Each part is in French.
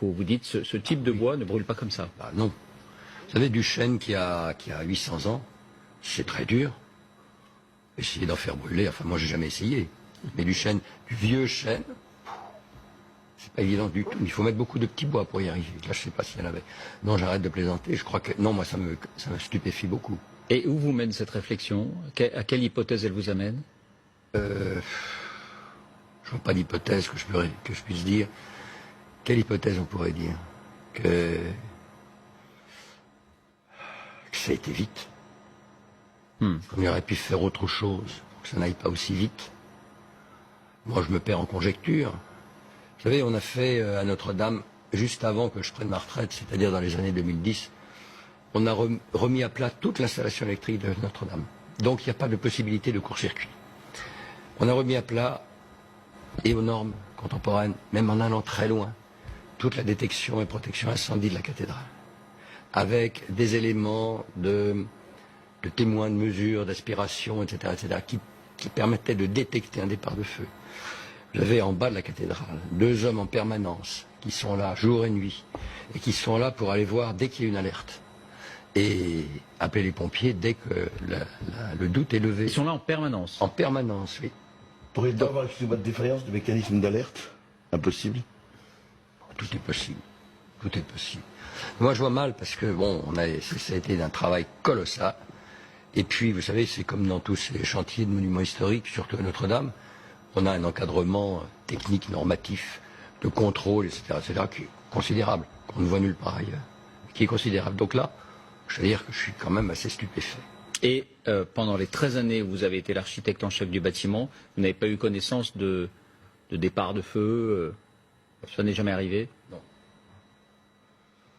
Vous dites ce type de bois ne brûle pas comme ça. Bah non. Vous savez, du chêne qui a 800 ans, c'est très dur. Essayer d'en faire brûler, enfin moi j'ai jamais essayé. Mais du vieux chêne, c'est pas évident du tout. Il faut mettre beaucoup de petits bois pour y arriver. Là je sais pas s'il y en avait. Non, j'arrête de plaisanter. Je crois que non, moi ça me stupéfie beaucoup. Et où vous mène cette réflexion? À quelle hypothèse elle vous amène? Je vois pas d'hypothèse que je puisse dire. Quelle hypothèse on pourrait dire? Que ça a été vite. Qu'on aurait pu faire autre chose, que ça n'aille pas aussi vite. Moi, je me perds en conjecture. Vous savez, on a fait à Notre-Dame, juste avant que je prenne ma retraite, c'est-à-dire dans les années 2010, on a remis à plat toute l'installation électrique de Notre-Dame. Donc, il n'y a pas de possibilité de court-circuit. On a remis à plat, et aux normes contemporaines, même en allant très loin, toute la détection et protection incendie de la cathédrale, avec des éléments de témoins de mesure, d'aspiration, etc., qui permettaient de détecter un départ de feu. Vous avez en bas de la cathédrale 2 hommes en permanence qui sont là jour et nuit et qui sont là pour aller voir dès qu'il y a une alerte et appeler les pompiers dès que le doute est levé. Ils sont là en permanence. En permanence, oui. Pourriez-vous avoir, excusez-moi, de défaillance de mécanisme d'alerte? Impossible. Tout est possible. Tout est possible. Moi, je vois mal parce que, bon, ça a été un travail colossal. Et puis, vous savez, c'est comme dans tous ces chantiers de monuments historiques, surtout à Notre-Dame, on a un encadrement technique, normatif, de contrôle, etc., qui est considérable, qu'on ne voit nulle part ailleurs, qui est considérable. Donc là, je veux dire que je suis quand même assez stupéfait. Et pendant les 13 années où vous avez été l'architecte en chef du bâtiment, vous n'avez pas eu connaissance de départ de feu ça n'est jamais arrivé?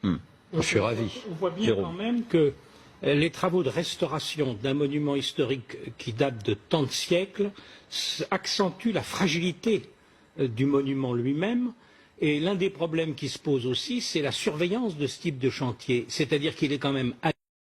Non. Je suis ravi. On voit bien quand même que les travaux de restauration d'un monument historique qui date de tant de siècles accentuent la fragilité du monument lui-même. Et l'un des problèmes qui se pose aussi, c'est la surveillance de ce type de chantier. C'est-à-dire qu'il est quand même